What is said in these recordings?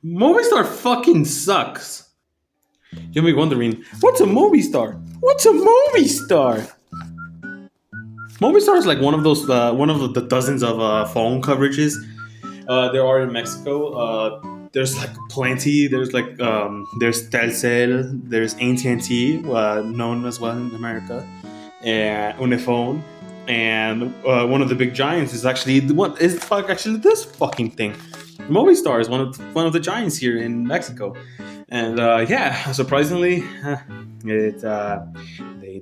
Movistar fucking sucks. You'll be wondering, what's a Movistar? What's a Movistar? Movistar is like one of the dozens of phone coverages there are in Mexico. There's like plenty. There's Telcel, there's AT&T, known as well in America, and Unifone, and one of the big giants is actually this fucking thing. Movistar is one of the giants here in Mexico, and yeah, surprisingly, it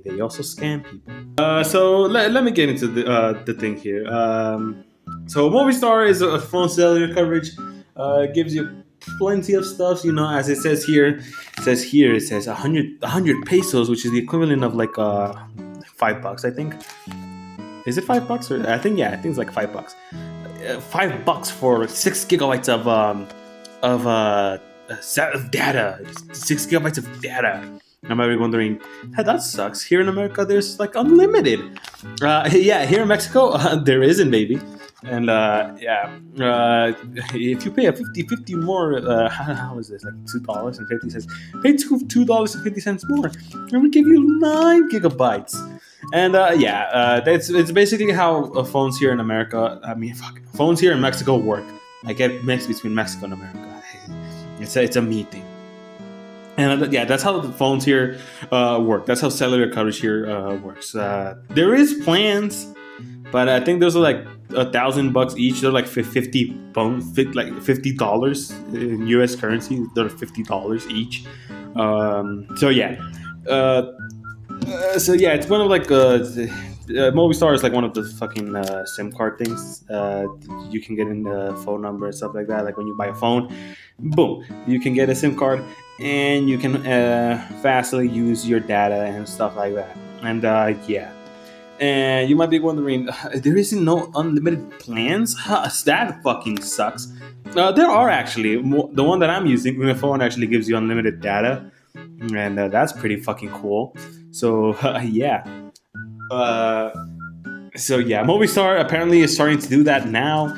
they also scam people. So let me get into the thing here. So Movistar is a phone cellular coverage. Gives you plenty of stuff. You know, as it says here. It says 100 pesos, which is the equivalent of like $5, I think. Is it $5? Or I think it's like $5. $5 for 6 gigabytes of data. 6 gigabytes of data. I might be wondering, hey, that sucks. Here in America, there's like unlimited. Yeah, here in Mexico, there isn't, baby. And yeah, if you pay a 50 more, how is this? Like $2.50. Pay $2.50 more, and we give you 9 gigabytes. And yeah, it's basically how phones here in America. I mean, phones here in Mexico work. I get mixed between Mexico and America. It's a me thing. And yeah, that's how the phones here work. That's how cellular coverage here works. There is plans, but I think those are like $1,000 each. They're like $50 in U.S. currency. They're $50 each. So yeah, it's one of like Movistar is like one of the fucking SIM card things. You can get in the phone number and stuff like that. Like when you buy a phone, boom, you can get a SIM card and you can fastly use your data and stuff like that. And yeah. And you might be wondering, there isn't no unlimited plans? That fucking sucks. There are actually. The one that I'm using, Unifone, actually gives you unlimited data. And that's pretty fucking cool. So, yeah. So yeah, Movistar apparently is starting to do that now,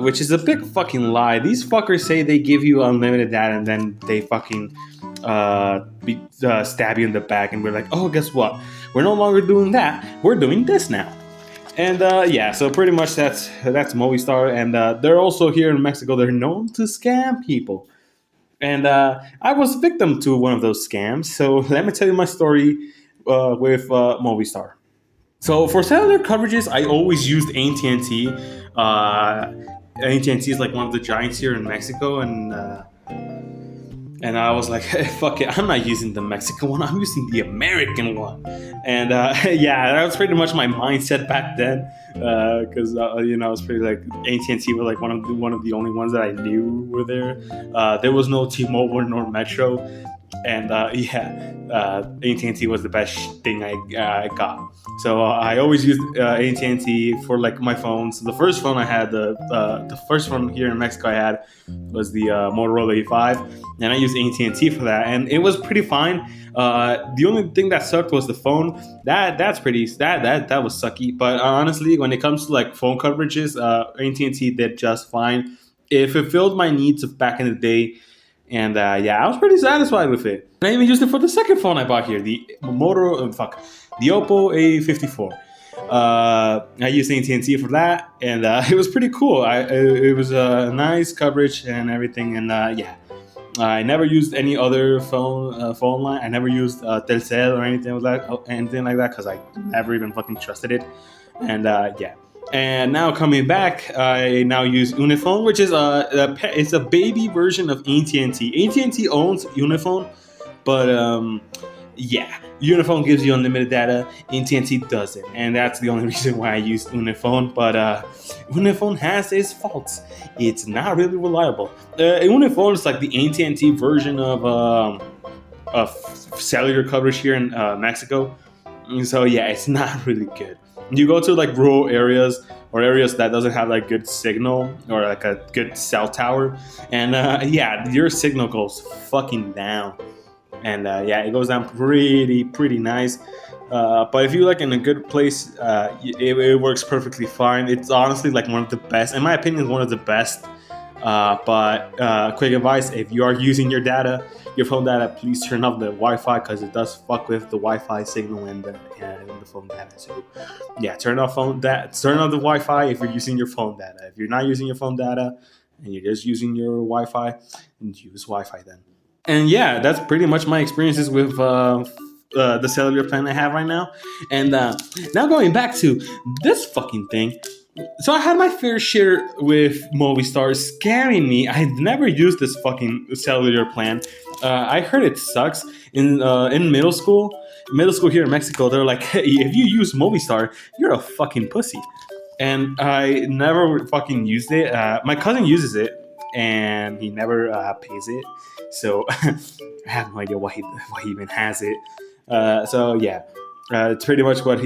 which is a big fucking lie. These fuckers say they give you unlimited data and then they fucking stab you in the back, and we're like, oh, guess what? We're no longer doing that. We're doing this now. And yeah, so pretty much that's Movistar, and they're also here in Mexico. They're known to scam people, and I was victim to one of those scams. So let me tell you my story with Movistar. So for cellular coverages, I always used AT&T. AT&T is like one of the giants here in Mexico, and I was like, hey, fuck it, I'm not using the Mexican one. I'm using the American one. And yeah, that was pretty much my mindset back then, because you know, I was pretty like AT&T were like one of the only ones that I knew were there. There was no T-Mobile nor Metro, and yeah, AT&T was the best thing I got. So I always used AT&T for like my phones. The first phone I had, the first one here in Mexico I had was the Motorola E5, and I used AT&T for that, and it was pretty fine. The only thing that sucked was the phone. That was sucky. But honestly, when it comes to like phone coverages, AT&T did just fine. It fulfilled my needs of back in the day. And yeah, I was pretty satisfied with it. And I even used it for the second phone I bought here, the the Oppo A54. I used AT&T for that, and it was pretty cool. It was a nice coverage and everything, and yeah. I never used any other phone line. I never used Telcel or anything like that, because I never even fucking trusted it. And yeah. And now coming back, I now use Unifone, which is it's a baby version of AT&T. AT&T owns Unifone, but yeah, Unifone gives you unlimited data. AT&T doesn't, and that's the only reason why I use Unifone. But Unifone has its faults. It's not really reliable. Unifone is like the AT&T version of cellular coverage here in Mexico. So yeah, it's not really good. You go to like rural areas or areas that doesn't have like good signal or like a good cell tower, and yeah, your signal goes fucking down, and yeah, it goes down pretty nice. But if you like in a good place, it works perfectly fine. It's honestly like one of the best, in my opinion, one of the best But quick advice: if you are using your phone data, please turn off the Wi-Fi because it does fuck with the Wi-Fi signal in the phone data. So yeah, turn off the Wi-Fi if you're using your phone data. If you're not using your phone data and you're just using your Wi-Fi, and use Wi-Fi then. And yeah, that's pretty much my experiences with the cellular plan I have right now. And now going back to this fucking thing. So I had my fair share with Movistar scamming me. I had never used this fucking cellular plan. I heard it sucks. In middle school here in Mexico, they're like, hey, if you use Movistar, you're a fucking pussy. And I never fucking used it. My cousin uses it, and he never pays it. So I have no idea why he even has it. So yeah, it's pretty much what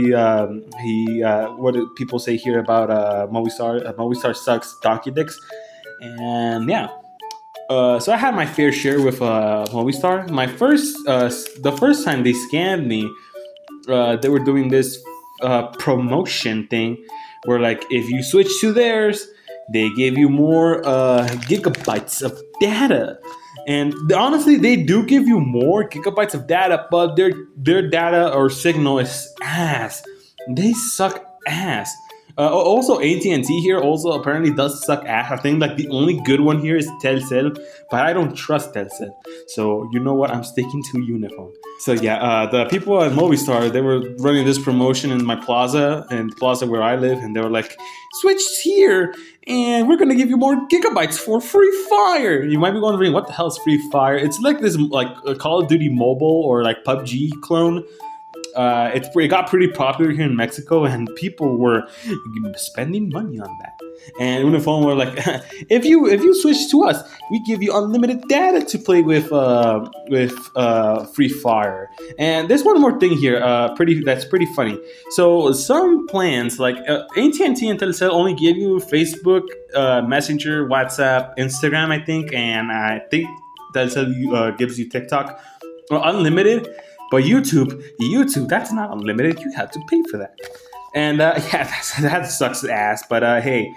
what do people say here about Movistar. Movistar sucks donkey dicks, and yeah. So I had my fair share with Movistar. The first time they scammed me, they were doing this promotion thing where, like, if you switch to theirs, they give you more gigabytes of data. And honestly, they do give you more gigabytes of data, but their data or signal is ass. They suck ass. Also, AT&T here also apparently does suck ass. I think like the only good one here is Telcel, but I don't trust Telcel. So you know what? I'm sticking to Unifone. So yeah, the people at Movistar, they were running this promotion in my plaza, where I live, and they were like, switch here, and we're gonna give you more gigabytes for Free Fire. You might be wondering, what the hell is Free Fire? It's like this like a Call of Duty mobile or like PUBG clone. It got pretty popular here in Mexico, and people were spending money on that. And Unifone were like, if you switch to us, we give you unlimited data to play with Free Fire. And there's one more thing here, that's pretty funny. So some plans like AT&T and Telcel only give you Facebook, Messenger, WhatsApp, Instagram, I think, and I think Telcel gives you TikTok, or unlimited. But YouTube, that's not unlimited. You have to pay for that. And yeah, that sucks ass. But hey,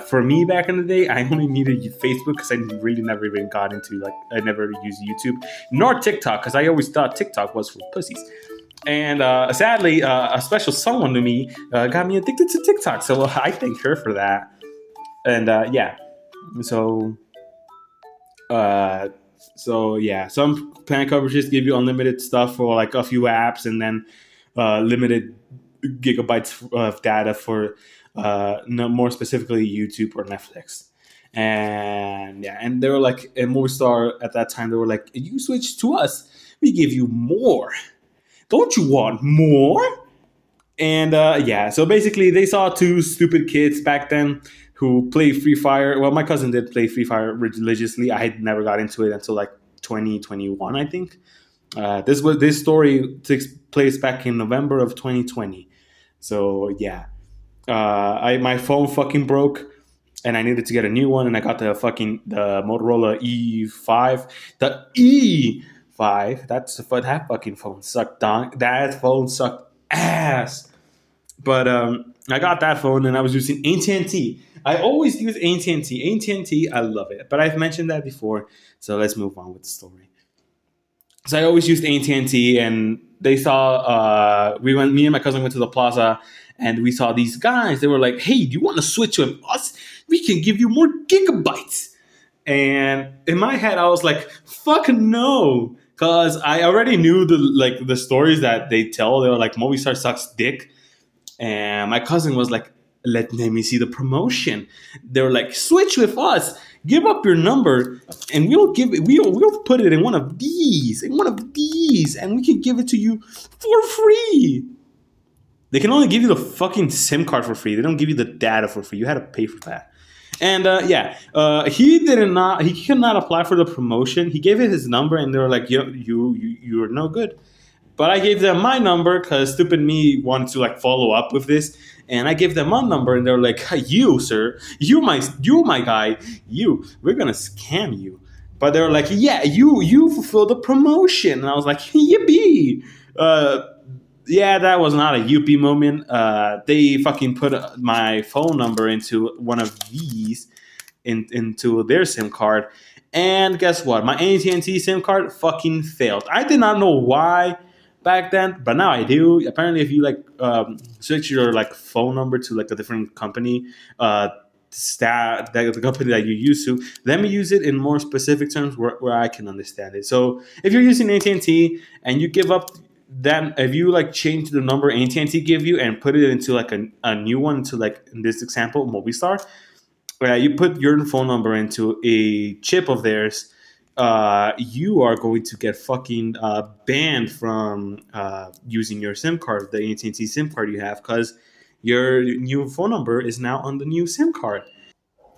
for me back in the day, I only needed Facebook because I really never even got into, like, I never used YouTube, nor TikTok, because I always thought TikTok was for pussies. And sadly, a special someone to me got me addicted to TikTok. So I thank her for that. And yeah, so... So yeah, some plan coverages give you unlimited stuff for like a few apps, and then limited gigabytes of data for more specifically YouTube or Netflix. And yeah, and they were like, in Movistar at that time, they were like, if you switch to us, we give you more. Don't you want more? And yeah, so basically they saw two stupid kids back then who play Free Fire. Well, my cousin did play Free Fire religiously. I had never got into it until like 2021, I think. This story takes place back in November of 2020. So yeah, my phone fucking broke, and I needed to get a new one, and I got the Motorola E5. The E5. That fucking phone sucked. That phone sucked ass. But I got that phone, and I was using AT&T. I always use AT&T. AT&T, I love it. But I've mentioned that before, so let's move on with the story. So I always used AT&T, and they saw, me and my cousin went to the plaza, and we saw these guys. They were like, hey, do you want to switch with us? We can give you more gigabytes. And in my head, I was like, fuck no. Because I already knew the stories that they tell. They were like, Movistar sucks dick. And my cousin was like, let me see the promotion. They were like, switch with us, give up your number, and we'll put it in one of these, and we can give it to you for free. They can only give you the fucking SIM card for free. They don't give you the data for free. You had to pay for that. And he could not apply for the promotion. He gave it his number, and they were like, you're no good. But I gave them my number because stupid me wanted to like follow up with this, and I gave them my number, and they're like, "You, sir, you my guy, we're gonna scam you." But they were like, "Yeah, you fulfill the promotion," and I was like, "Yippee!" Yeah, that was not a yippee moment. They fucking put my phone number into one of these, into their SIM card. And guess what? My AT&T SIM card fucking failed. I did not know why back then, but now I do. Apparently, if you like switch your like phone number to like a different company, the company that you used to, let me use it in more specific terms where I can understand it. So if you're using AT&T and you give up that, if you like change the number AT&T give you and put it into like a new one, to like in this example Movistar, you put your phone number into a chip of theirs, you are going to get fucking banned from using your SIM card, the AT&T SIM card you have, because your new phone number is now on the new SIM card.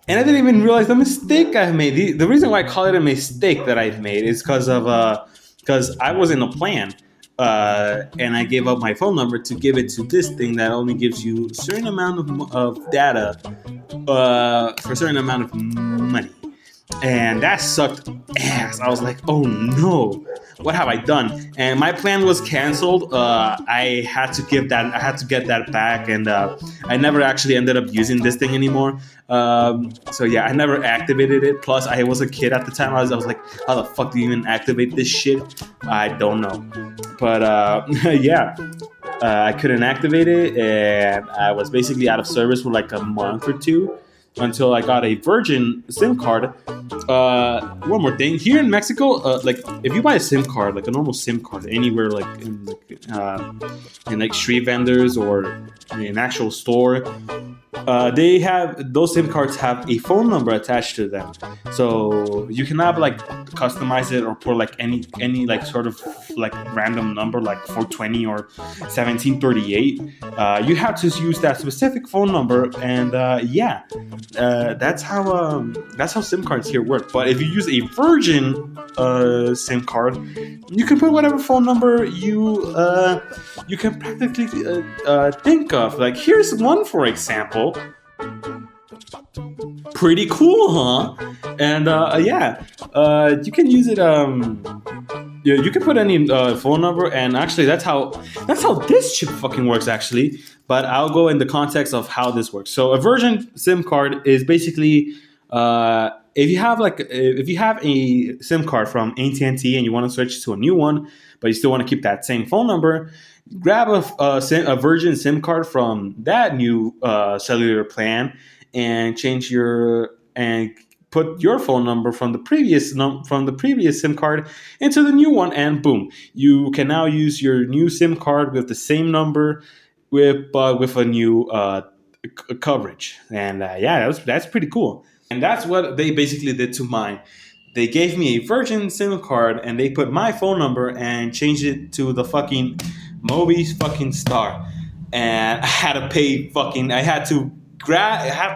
And I didn't even realize the mistake I've made. The reason why I call it a mistake that I've made is because I was in a plan, and I gave up my phone number to give it to this thing that only gives you a certain amount of data for a certain amount of money. And that sucked ass. I was like, oh no, what have I done? And my plan was canceled. I had to get that back, and I never actually ended up using this thing anymore. So yeah, I never activated it. Plus, I was a kid at the time. I was like, how the fuck do you even activate this shit? I don't know. But yeah, I couldn't activate it, and I was basically out of service for like a month or two, until I got a Virgin SIM card. One more thing, here in Mexico, like if you buy a SIM card, like a normal SIM card, anywhere like in like street vendors or in an actual store, they have those SIM cards have a phone number attached to them, so you cannot like customize it or put like any like sort of like random number like 420 or 1738. You have to use that specific phone number, and yeah, that's how SIM cards here work. But if you use a Virgin SIM card, you can put whatever phone number you can practically think of. Like here's one for example. Pretty cool, huh? And yeah, you can use it. Yeah, you can put any phone number, and actually, that's how this chip fucking works. Actually, but I'll go in the context of how this works. So, a Virgin SIM card is basically if you have a SIM card from AT&T and you want to switch to a new one, but you still want to keep that same phone number, grab a Virgin SIM card from that new cellular plan and put your phone number from the previous SIM card into the new one, and boom, you can now use your new SIM card with the same number with a new coverage. And yeah, that's pretty cool. And that's what they basically did to mine. They gave me a Virgin SIM card and they put my phone number and changed it to the fucking Movistar. And I had to pay I had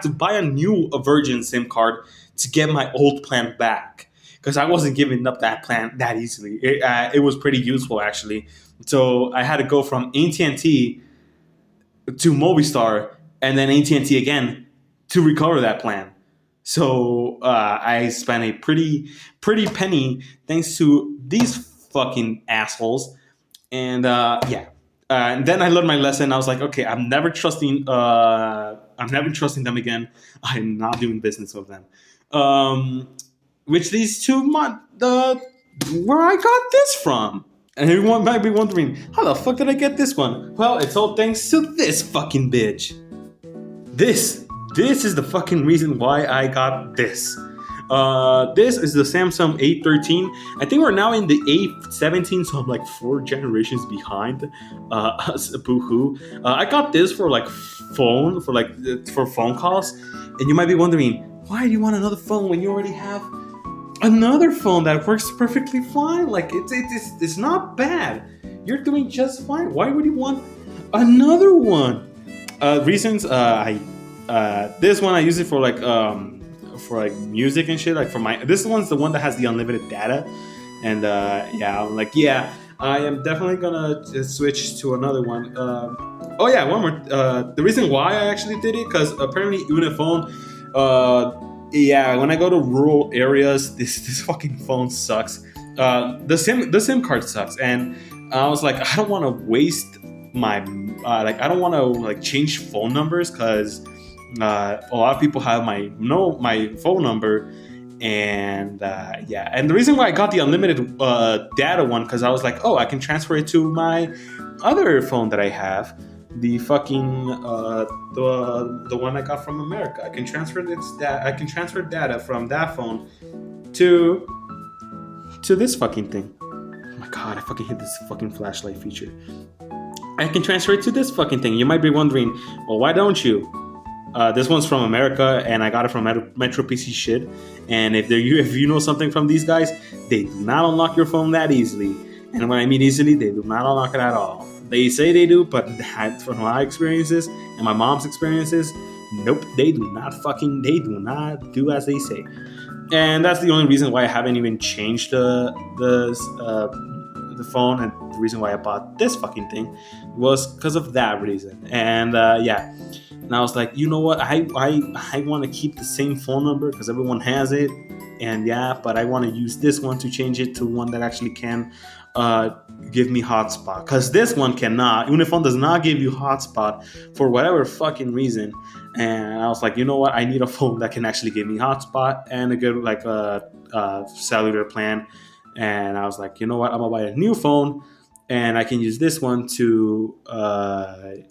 to buy a new Virgin SIM card to get my old plan back, because I wasn't giving up that plan that easily. It was pretty useful actually. So I had to go from AT&T to Movistar and then AT&T again to recover that plan. So I spent a pretty penny thanks to these fucking assholes. And yeah. And then I learned my lesson. I was like, okay, I'm never trusting them again. I'm not doing business with them. Which leads to where I got this from. And everyone might be wondering, how the fuck did I get this one? Well, it's all thanks to this fucking bitch. This is the fucking reason why I got this. This is the Samsung A13. I think we're now in the A17, so I'm like 4 generations behind. Boo-hoo. I got this for like for phone calls, and you might be wondering, why do you want another phone when you already have another phone that works perfectly fine? Like it's not bad. You're doing just fine. Why would you want another one? Reasons. This one I use it for like music and shit. Like this one's the one that has the unlimited data, and yeah, I'm like, yeah, I am definitely gonna just switch to another one. Oh yeah, one more. The reason why I actually did it, because apparently Unifone, yeah, when I go to rural areas, this fucking phone sucks. The SIM card sucks, and I was like, I don't want to waste my I don't want to like change phone numbers, because a lot of people have my phone number, and yeah. And the reason why I got the unlimited data one, because I was like, oh, I can transfer it to my other phone that I have, the fucking the one I got from America. I can transfer I can transfer data from that phone to this fucking thing. Oh my god, I fucking hate this fucking flashlight feature. I can transfer it to this fucking thing. You might be wondering, well, why don't you? This one's from America, and I got it from Metro PC shit. And if you know something from these guys, they do not unlock your phone that easily. And when I mean easily, they do not unlock it at all. They say they do, but from my experiences and my mom's experiences, nope, they do not do as they say. And that's the only reason why I haven't even changed the phone, and the reason why I bought this fucking thing was because of that reason. And yeah, and I was like, you know what, I want to keep the same phone number because everyone has it, and yeah, but I want to use this one to change it to one that actually can give me hotspot, because this one cannot. Unifone does not give you hotspot for whatever fucking reason. And I was like, you know what, I need a phone that can actually give me hotspot and a good like cellular plan. And I was like, you know what, I'm gonna buy a new phone, and I can use this one to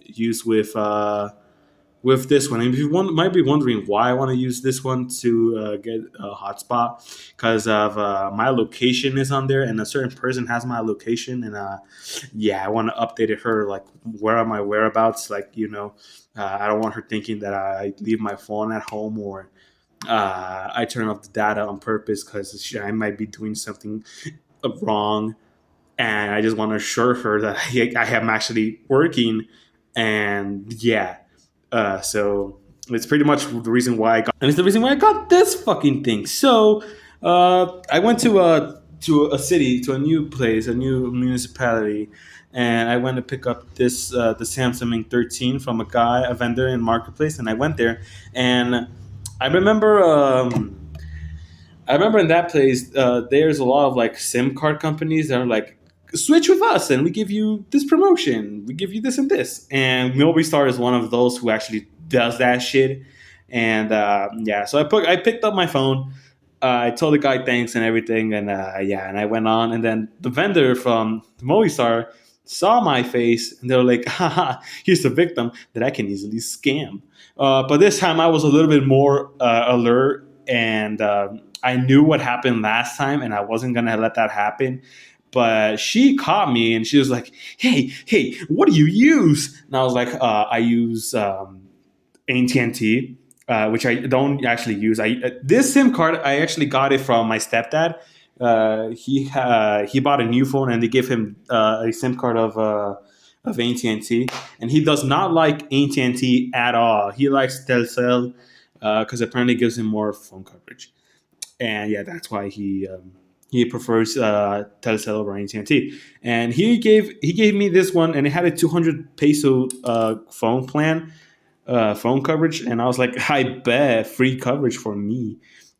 use with this one. And if you might be wondering why I want to use this one to get a hotspot, because of my location is on there, and a certain person has my location, and yeah, I want to update her, like where are my whereabouts, like, you know, I don't want her thinking that I leave my phone at home, or I turn off the data on purpose because I might be doing something wrong, and I just want to assure her that I am actually working. And yeah, so it's pretty much the reason why I got this fucking thing. So I went to a city, to a new place, a new municipality, and I went to pick up this the Samsung 13 from a vendor in marketplace, and I went there, and I remember. I remember in that place, there's a lot of like SIM card companies that are like, switch with us and we give you this promotion, we give you this and this. And Movistar is one of those who actually does that shit. And yeah, so I picked up my phone. I told the guy thanks and everything, and yeah, and I went on. And then the vendor from Movistar saw my face, and they were like, haha, here's the victim that I can easily scam. But this time I was a little bit more alert, and I knew what happened last time, and I wasn't gonna let that happen. But she caught me, and she was like, "Hey, what do you use?" And I was like, "I use AT&T, which I don't actually use. This SIM card, I actually got it from my stepdad. He bought a new phone, and they gave him a SIM card of AT&T, and he does not like AT&T at all. He likes Telcel because apparently it gives him more phone coverage, and yeah, that's why he prefers Telcel over AT&T. And he gave me this one, and it had a 200 peso phone plan, phone coverage, and I was like, I bet, free coverage for me.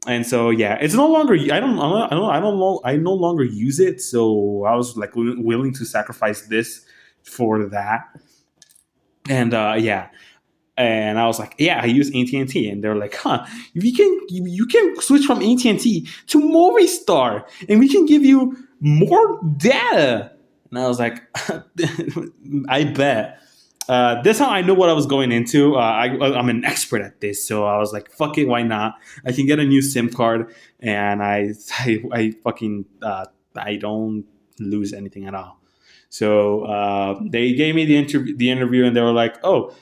And so yeah, it's no longer. I no longer use it. So I was like willing to sacrifice this for that. And yeah, and I was like, yeah, I use AT&T, and they're like, huh, you can switch from AT&T to Movistar, and we can give you more data. And I was like, I bet. This how I knew what I was going into. I'm an expert at this, so I was like, fuck it, why not? I can get a new SIM card, and I fucking I don't lose anything at all. So they gave me the interview, and they were like, oh,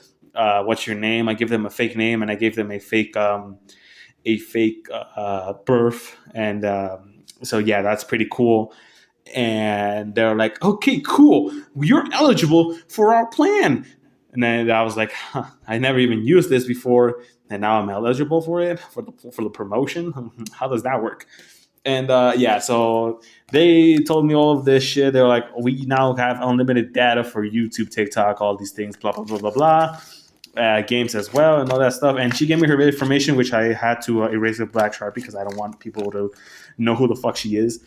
what's your name? I give them a fake name, and I gave them a fake birth, and so yeah, that's pretty cool. And they're like, okay, cool, you're eligible for our plan. And then I was like, huh, I never even used this before, and now I'm eligible for it, for the promotion. How does that work? And yeah, so they told me all of this shit. They were like, we now have unlimited data for YouTube, TikTok, all these things, blah, blah, blah, blah, blah. Games as well, and all that stuff. And she gave me her information, which I had to erase with black sharpie because I don't want people to know who the fuck she is.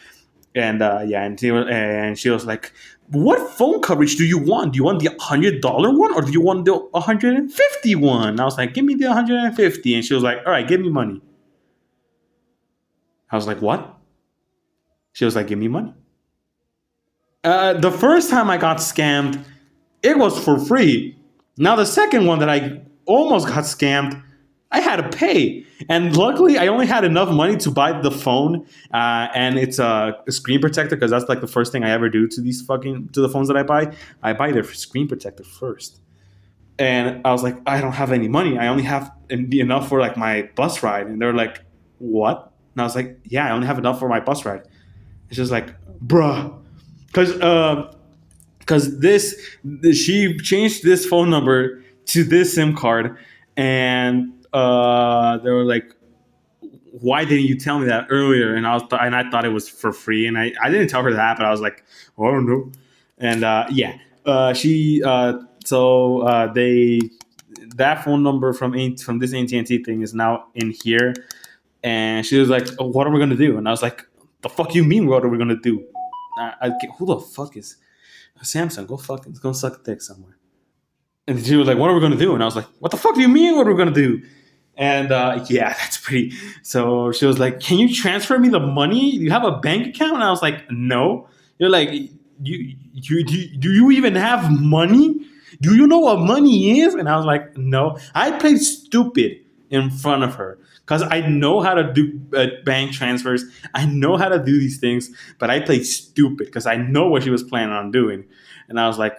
And yeah, and she was like, "What phone coverage do you want? Do you want the $100 one, or do you want the 150 one?" And I was like, "Give me the 150." And she was like, "All right, give me money." I was like, "What?" She was like, "Give me money." The first time I got scammed, it was for free. Now the second one that I almost got scammed, I had to pay. And luckily, I only had enough money to buy the phone, and it's a screen protector, because that's like the first thing I ever do to these fucking to the phones that I buy. I buy their screen protector first. And I was like, I don't have any money. I only have enough for like my bus ride. And they're like, what? And I was like, yeah, I only have enough for my bus ride. It's just like, bruh, because she changed this phone number to this SIM card, and they were like, why didn't you tell me that earlier? And I thought it was for free, and I didn't tell her that, but I was like, oh, I don't know. And yeah, she so they that phone number from this AT&T thing is now in here, and she was like, oh, what are we gonna do? And I was like, the fuck you mean, what are we gonna do? Who the fuck is Samsung? Go suck a dick somewhere. And she was like, what are we gonna do? And I was like, what the fuck do you mean, what are we gonna do? And yeah, that's pretty. So she was like, can you transfer me the money? You have a bank account? And I was like, no. You're like, do you even have money? Do you know what money is? And I was like, no. I played stupid in front of her because I know how to do bank transfers. I know how to do these things, but I played stupid because I know what she was planning on doing. And I was like,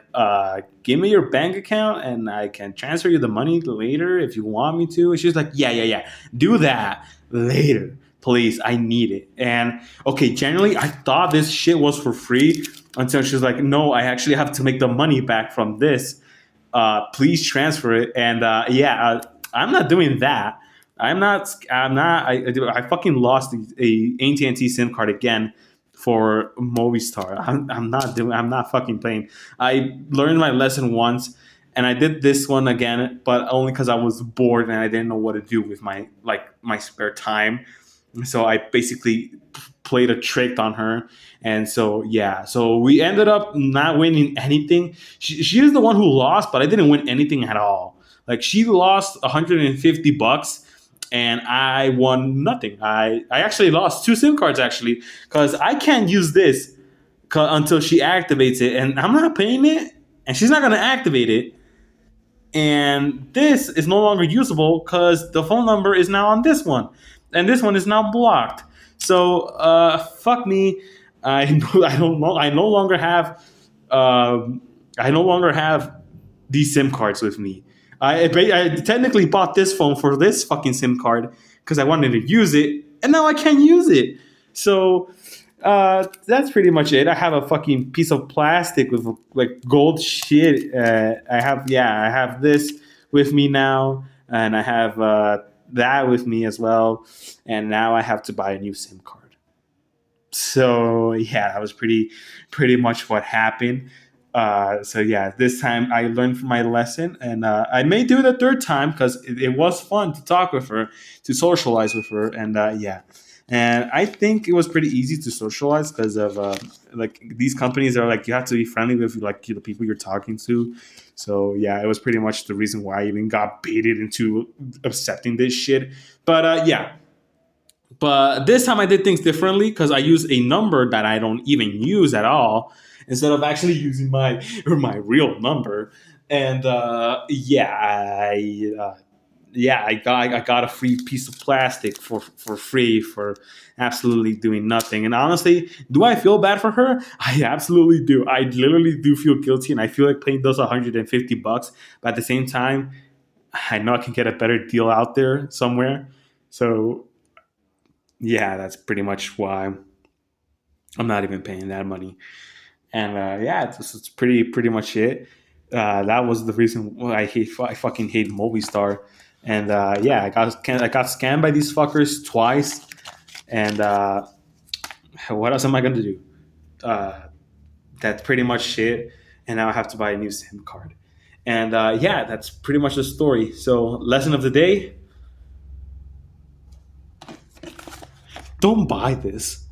give me your bank account and I can transfer you the money later if you want me to. And she was like, yeah. Do that later, please. I need it. And okay, generally, I thought this shit was for free until she was like, no, I actually have to make the money back from this. Please transfer it. And yeah, I'm not doing that. I'm not. I fucking lost a AT&T SIM card again for Movistar. I'm not fucking playing. I learned my lesson once, and I did this one again, but only because I was bored and I didn't know what to do with my spare time. So I basically played a trick on her, and so yeah. So we ended up not winning anything. She is the one who lost, but I didn't win anything at all. Like she lost $150 and I won nothing. I actually lost two SIM cards actually because I can't use this until she activates it, and I'm not paying it, and she's not gonna activate it, and this is no longer usable because the phone number is now on this one, and this one is now blocked. So fuck me. I don't know. I no longer have these SIM cards with me. I technically bought this phone for this fucking SIM card because I wanted to use it, and now I can't use it. So that's pretty much it. I have a fucking piece of plastic with like gold shit. I have this with me now, and I have that with me as well. And now I have to buy a new SIM card. So yeah, that was pretty much what happened. So yeah, this time I learned from my lesson, and I may do it a third time because it was fun to talk with her, to socialize with her, and yeah. And I think it was pretty easy to socialize because of like these companies are like you have to be friendly with like the people you're talking to. So yeah, it was pretty much the reason why I even got baited into accepting this shit. But yeah, but this time I did things differently because I used a number that I don't even use at all instead of actually using my real number. And yeah, I got a free piece of plastic for free for absolutely doing nothing. And honestly, do I feel bad for her? I absolutely do. I literally do feel guilty, and I feel like paying those $150. But at the same time, I know I can get a better deal out there somewhere. So yeah, that's pretty much why I'm not even paying that money. And yeah, it's pretty much it. That was the reason why I fucking hate Movistar. And yeah, I got scammed by these fuckers twice. And what else am I gonna do? That's pretty much it. And now I have to buy a new SIM card. And yeah, that's pretty much the story. So lesson of the day: don't buy this.